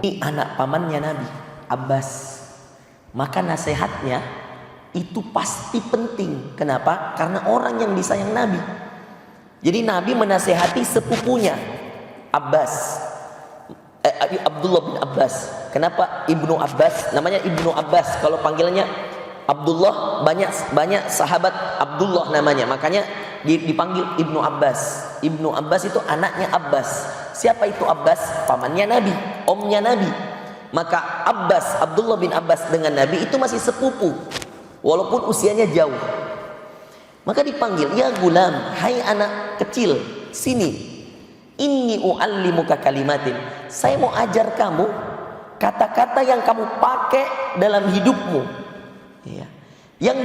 Ini anak pamannya Nabi, Abbas. Maka nasihatnya itu pasti penting. Kenapa? Karena orang yang disayang Nabi. Jadi Nabi menasehati sepupunya Abbas, Abdullah bin Abbas. Kenapa Ibnu Abbas? Namanya Ibnu Abbas. Kalau panggilannya Abdullah, banyak sahabat Abdullah namanya. Makanya dipanggil Ibnu Abbas. Ibnu Abbas itu anaknya Abbas. Siapa itu Abbas? Pamannya Nabi, omnya Nabi. Maka Abbas, Abdullah bin Abbas dengan Nabi itu masih sepupu, walaupun usianya jauh. Maka dipanggil, ya gulam, hai anak kecil, sini. Inni u'allimuka kalimatin. Saya mau ajar kamu kata-kata yang kamu pakai dalam hidupmu. Ya. Yang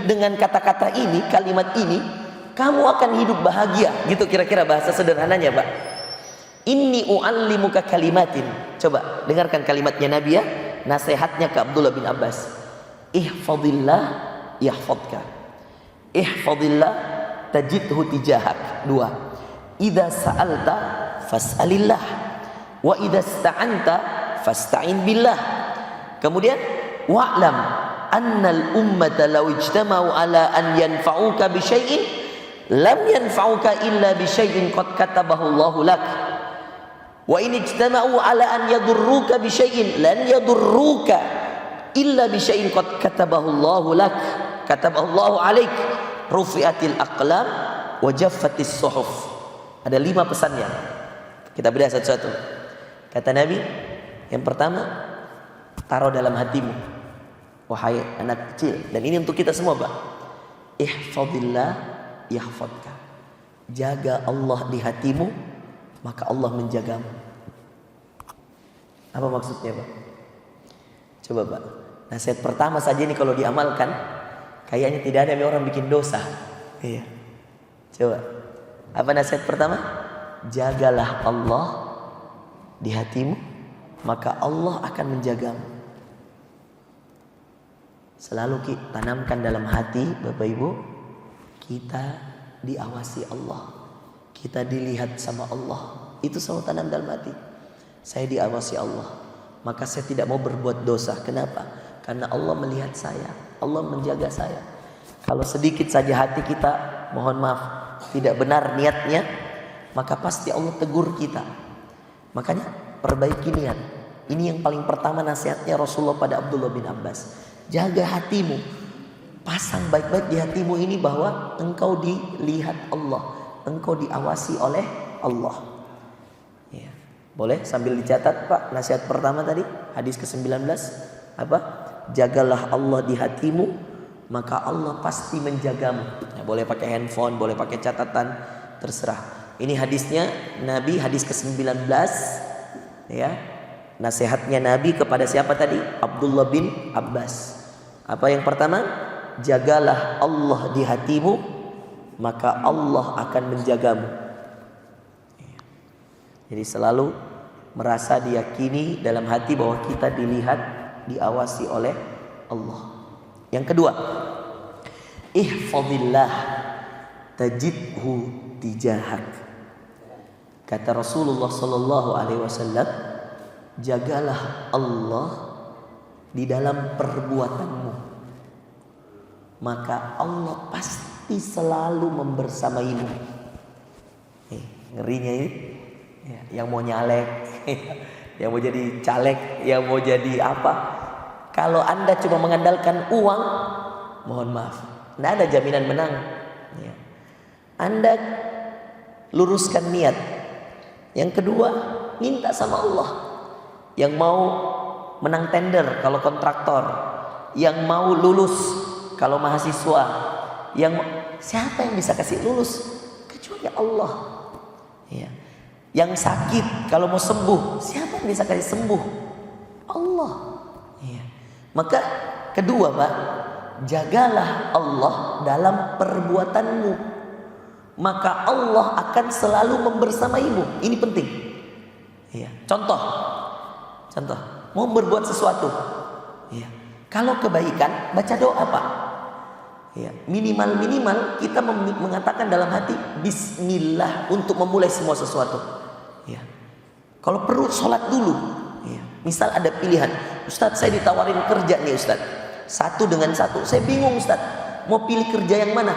dengan kata-kata ini, kalimat ini, kamu akan hidup bahagia. Gitu kira-kira bahasa sederhananya, Pak. Inni u'allimuka kalimatin. Coba dengarkan kalimatnya Nabi ya. Nasihatnya ke Abdullah bin Abbas. Ihfadillah yahfadka. Ihfadillah tajidhu tijahak. 2. Idza sa'alta fas'alillah. Wa idza ista'anta fasta'in billah. Kemudian wa'lam annal ummata law ijtama'u ala an yanfa'uka bi syai'in lam yanfa'uka illa bi syai'in qad katabahu Allahu lak. Wa in ijtama'u ala an yadurruka bi syai'in lan yadurruka illa bi syai'in qad katabahu Allahu lak. Katabahu Allahu 'alaik. Rufi'atil aqlam wa jaffatis suhuf. Ada 5 pesannya. Kita bedah satu-satu. Kata Nabi, yang pertama, taruh dalam hatimu, wahai anak kecil, dan ini untuk kita semua, Pak. Ihfadillah yahfadka. Jaga Allah di hatimu, maka Allah menjagamu. Apa maksudnya, Pak? Coba, Pak. Nasihat pertama saja ini kalau diamalkan, kayaknya tidak ada orang bikin dosa. Iya. Coba. Apa nasihat pertama? Jagalah Allah di hatimu, maka Allah akan menjagamu. Selalu tanamkan dalam hati, Bapak Ibu, kita diawasi Allah, kita dilihat sama Allah. Itu selalu tanam dalam hati. Saya diawasi Allah, maka saya tidak mau berbuat dosa. Kenapa? Karena Allah melihat saya, Allah menjaga saya. Kalau sedikit saja hati kita, mohon maaf, tidak benar niatnya, maka pasti Allah tegur kita. Makanya perbaiki niat. Ini yang paling pertama nasihatnya Rasulullah pada Abdullah bin Abbas. Jaga hatimu, pasang baik-baik di hatimu ini bahwa engkau dilihat Allah, engkau diawasi oleh Allah. Ya. Boleh sambil dicatat, Pak, nasihat pertama tadi, hadis ke-19 apa? Jagalah Allah di hatimu, maka Allah pasti menjagamu. Ya, boleh pakai handphone, boleh pakai catatan, terserah. Ini hadisnya Nabi, hadis ke-19 ya. Nasihatnya Nabi kepada siapa tadi? Abdullah bin Abbas. Apa yang pertama? Jagalah Allah di hatimu, maka Allah akan menjagamu. Jadi selalu merasa diyakini dalam hati bahwa kita dilihat, diawasi oleh Allah. Yang kedua, ihfadillah tajidhu tijahak. Kata Rasulullah sallallahu alaihi wasallam, jagalah Allah di dalam perbuatanmu, maka Allah pasti selalu membersamaimu. Ngerinya ini ya, yang mau nyalek yang mau jadi caleg, yang mau jadi apa, kalau Anda cuma mengandalkan uang, mohon maaf, tidak ada jaminan menang ya. Anda luruskan niat. Yang kedua, minta sama Allah. Yang mau menang tender kalau kontraktor, yang mau lulus kalau mahasiswa, siapa yang bisa kasih lulus kecuali Allah ya. Yang sakit kalau mau sembuh, siapa yang bisa kasih sembuh? Allah ya. Maka kedua, Pak, jagalah Allah dalam perbuatanmu, maka Allah akan selalu membersamaimu. Ini penting ya. Contoh, mau berbuat sesuatu ya. Kalau kebaikan, baca doa, Pak ya. Minimal kita mengatakan dalam hati Bismillah untuk memulai semua sesuatu ya. Kalau perlu sholat dulu ya. Misal ada pilihan, Ustadz saya ditawarin kerja nih Ustadz, satu dengan satu, saya bingung Ustadz, mau pilih kerja yang mana?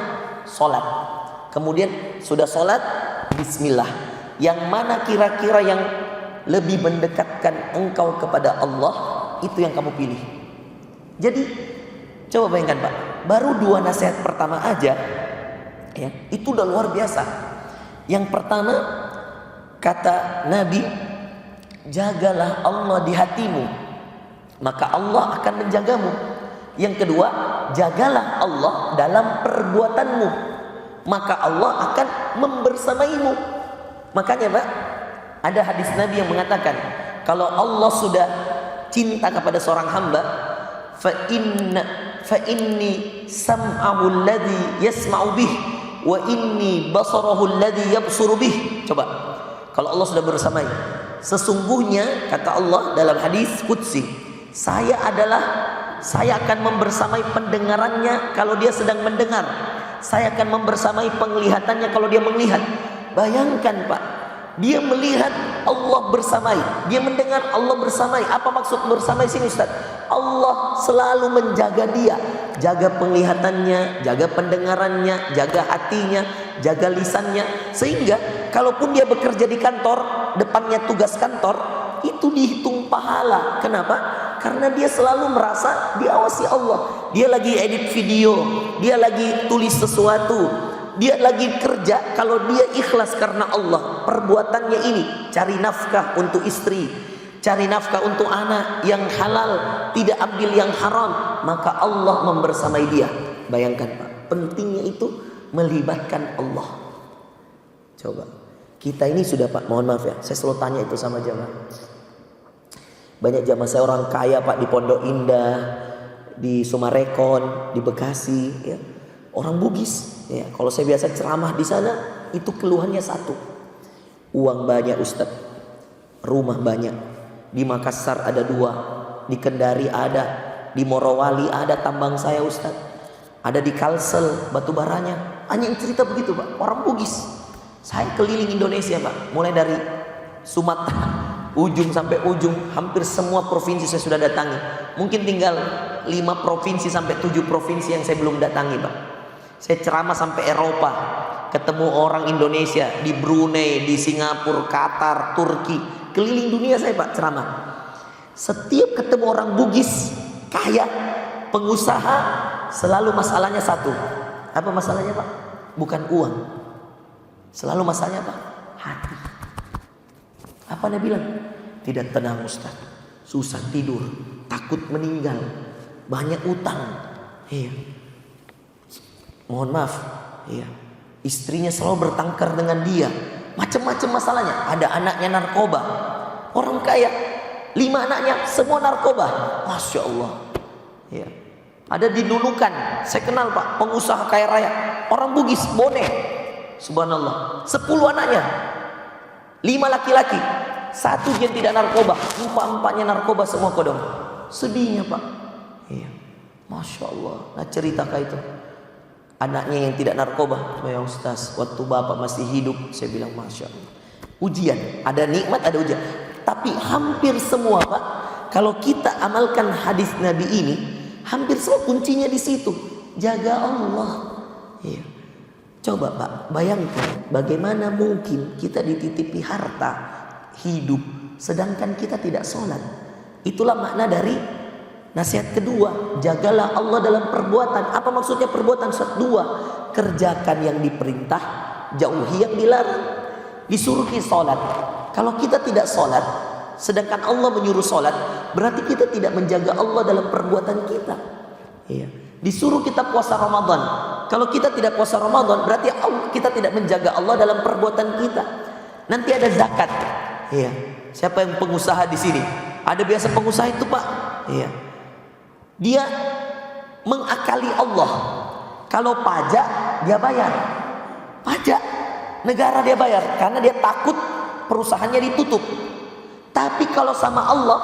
Sholat. Kemudian sudah sholat, bismillah. Yang mana kira-kira yang lebih mendekatkan engkau kepada Allah, itu yang kamu pilih. Jadi coba bayangkan Pak, baru 2 nasihat pertama aja ya, itu udah luar biasa. Yang pertama kata Nabi, jagalah Allah di hatimu, maka Allah akan menjagamu. Yang kedua, jagalah Allah dalam perbuatanmu, maka Allah akan membersamaimu. Makanya Pak, ada hadis Nabi yang mengatakan, kalau Allah sudah cinta kepada seorang hamba, fa inni sam'ahu alladhi yasma'u bih, wa inni basarahu alladhi yabsuru bih. Coba, kalau Allah sudah bersamai, sesungguhnya kata Allah dalam hadis qudsi, saya akan membersamai pendengarannya kalau dia sedang mendengar, saya akan membersamai penglihatannya kalau dia melihat. Bayangkan Pak, dia melihat Allah bersamai, dia mendengar Allah bersamai. Apa maksud bersamai sini Ustaz? Allah selalu menjaga dia, jaga penglihatannya, jaga pendengarannya, jaga hatinya, jaga lisannya, sehingga kalaupun dia bekerja di kantor, depannya tugas kantor, itu dihitung pahala. Kenapa? Karena dia selalu merasa diawasi Allah. Dia lagi edit video, dia lagi tulis sesuatu, dia lagi kerja, kalau dia ikhlas karena Allah, perbuatannya ini cari nafkah untuk istri, cari nafkah untuk anak yang halal, tidak ambil yang haram, maka Allah membersamai dia. Bayangkan Pak, pentingnya itu melibatkan Allah. Coba, kita ini sudah Pak, mohon maaf ya, saya selalu tanya itu sama jamaah. Banyak jamaah saya orang kaya Pak, di Pondok Indah, di Sumarekon, di Bekasi ya. Orang Bugis ya, kalau saya biasa ceramah di sana, itu keluhannya satu, uang banyak Ustadz, rumah banyak. Di Makassar ada 2, di Kendari ada, di Morowali ada tambang saya Ustadz, ada di Kalsel batu baranya. Hanya yang cerita begitu Pak, orang Bugis. Saya keliling Indonesia Pak, mulai dari Sumatera ujung sampai ujung, hampir semua provinsi saya sudah datangi. Mungkin tinggal 5 provinsi sampai 7 provinsi yang saya belum datangi Pak. Saya ceramah sampai Eropa, ketemu orang Indonesia di Brunei, di Singapura, Qatar, Turki, keliling dunia saya Pak ceramah. Setiap ketemu orang Bugis kaya, pengusaha, selalu masalahnya satu. Apa masalahnya Pak? Bukan uang. Selalu masalahnya apa? Hati. Apa dia bilang? Tidak tenang Ustaz, susah tidur, takut meninggal, banyak utang. Iya. Mohon maaf, iya. Istrinya selalu bertengkar dengan dia, macam-macam masalahnya. Ada anaknya narkoba, orang kaya, 5 anaknya semua narkoba. Masya Allah. Iya. Ada di Nunukan, saya kenal Pak, pengusaha kaya raya, orang Bugis, Bone. Subhanallah, 10 anaknya, 5 laki-laki, 1 yang tidak narkoba, 4-empatnya narkoba semua kodong. Sedihnya Pak. Iya. Masya Allah. Nah ceritakan itu. Anaknya yang tidak narkoba, ya Ustaz, waktu bapak masih hidup, saya bilang Masya Allah. Ujian, ada nikmat, ada ujian. Tapi hampir semua Pak, kalau kita amalkan hadis Nabi ini, hampir semua kuncinya di situ. Jaga Allah. Iya. Coba Pak, bayangkan bagaimana mungkin kita dititipi harta, hidup, sedangkan kita tidak sholat. Itulah makna dari nasihat kedua, jagalah Allah dalam perbuatan. Apa maksudnya perbuatan? 2, kerjakan yang diperintah, jauhi yang dilarang. Disuruh kita sholat. Kalau kita tidak sholat, sedangkan Allah menyuruh sholat, berarti kita tidak menjaga Allah dalam perbuatan kita. Iya. Disuruh kita puasa Ramadan. Kalau kita tidak puasa Ramadan, berarti kita tidak menjaga Allah dalam perbuatan kita. Nanti ada zakat. Iya. Siapa yang pengusaha di sini? Ada biasa pengusaha itu Pak. Iya. Dia mengakali Allah. Kalau pajak dia bayar, pajak negara dia bayar, karena dia takut perusahaannya ditutup. Tapi kalau sama Allah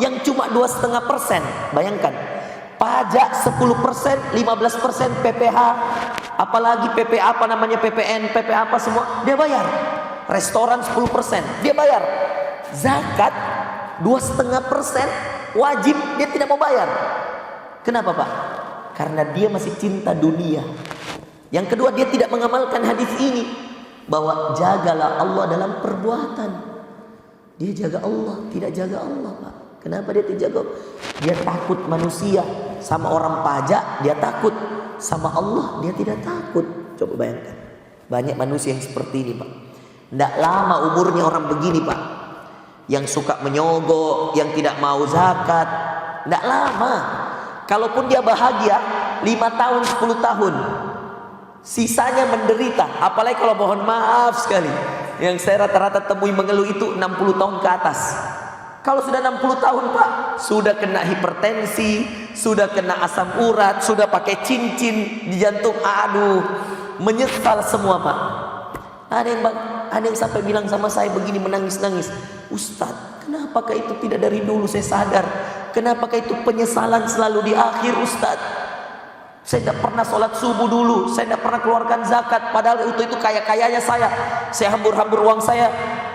yang cuma 2,5%, bayangkan, pajak 10%, 15% PPH, apalagi PPA apa namanya, PPN, PPA apa semua dia bayar. Restoran 10% dia bayar. Zakat 2,5% wajib dia tidak mau bayar. Kenapa Pak? Karena dia masih cinta dunia. Yang kedua, dia tidak mengamalkan hadis ini, bahwa jagalah Allah dalam perbuatan. Dia jaga Allah, tidak jaga Allah Pak. Kenapa dia tidak jaga? Dia takut manusia. Sama orang pajak dia takut, sama Allah dia tidak takut. Coba bayangkan, banyak manusia yang seperti ini Pak. Tidak lama umurnya orang begini Pak, yang suka menyogok, yang tidak mau zakat. Tidak lama. Kalaupun dia bahagia 5 tahun, 10 tahun, sisanya menderita. Apalagi kalau mohon maaf sekali, yang saya rata-rata temui mengeluh itu 60 tahun ke atas. Kalau sudah 60 tahun Pak, sudah kena hipertensi, sudah kena asam urat, sudah pakai cincin di jantung. Aduh, menyesal semua Pak. Ada yang sampai bilang sama saya begini, menangis-nangis, Ustadz, kenapakah itu tidak dari dulu saya sadar? Kenapakah itu penyesalan selalu di akhir Ustadz? Saya tidak pernah sholat subuh dulu, saya tidak pernah keluarkan zakat, padahal itu kaya-kayanya saya hambur-hambur uang saya,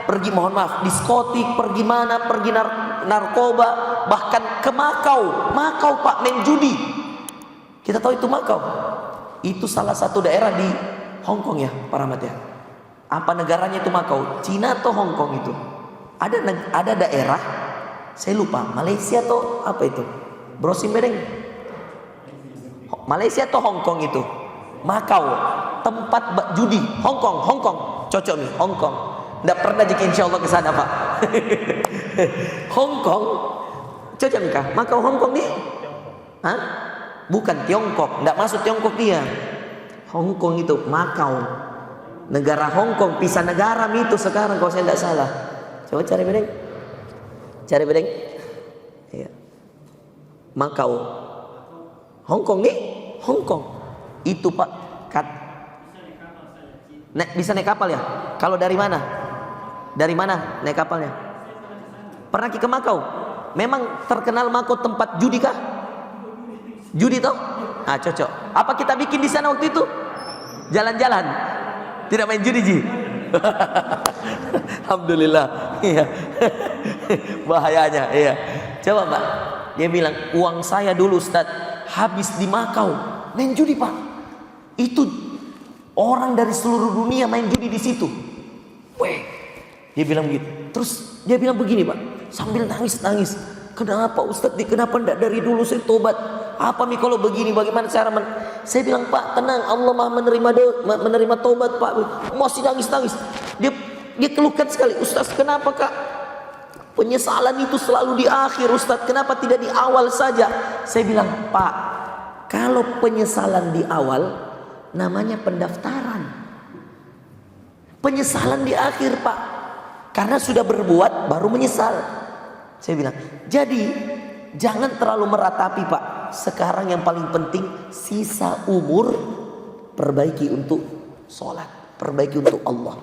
pergi mohon maaf diskotik, pergi mana, pergi narkoba, bahkan ke Makau Pak, main judi. Kita tahu itu Makau, itu salah satu daerah di Hong Kong ya Pak Rahmat ya. Apa negaranya itu Makau? Cina atau Hong Kong itu? Ada daerah, saya lupa, Malaysia atau apa itu? Brosim bedeng. Malaysia atau Hong Kong itu? Makau, tempat judi. Hong Kong, cocok nih, Hong Kong. Nggak pernah jika insya Allah ke sana Pak. Hong Kong, cocok nih kah? Makau Hong Kong nih? Hah? Bukan Tiongkok, nggak masuk Tiongkok dia. Hong Kong itu Makau, negara Hong Kong, pisah negara itu sekarang kalau saya tidak salah. Coba cari bedeng. Ya. Makau, Hong Kong nih, Hong Kong itu Pak. Bisa naik kapal ya? Kalau dari mana? Dari mana naik kapalnya? Pernah ke Makau? Memang terkenal Makau tempat judi kah? Judi toh? Ah cocok. Apa kita bikin di sana waktu itu? Jalan-jalan. Tidak main judi Ji. Alhamdulillah. Iya. Bahayanya. Iya. Coba Pak. Dia bilang uang saya dulu Ustaz habis di Makau main judi Pak. Itu orang dari seluruh dunia main judi di situ. Weh, dia bilang begitu. Terus dia bilang begini Pak, sambil nangis. Kenapa Ustaz? Kenapa tidak dari dulu saya tobat? Apa nih kalau begini? Bagaimana cara? Saya bilang Pak tenang, Allah Maha menerima tobat Pak. Masih nangis. Dia keluhkan sekali, Ustaz kenapa Kak? Penyesalan itu selalu di akhir Ustaz. Kenapa tidak di awal saja? Saya bilang Pak, kalau penyesalan di awal namanya pendaftaran. Penyesalan di akhir Pak, karena sudah berbuat baru menyesal. Saya bilang, jadi jangan terlalu meratapi Pak. Sekarang yang paling penting sisa umur perbaiki untuk sholat, perbaiki untuk Allah.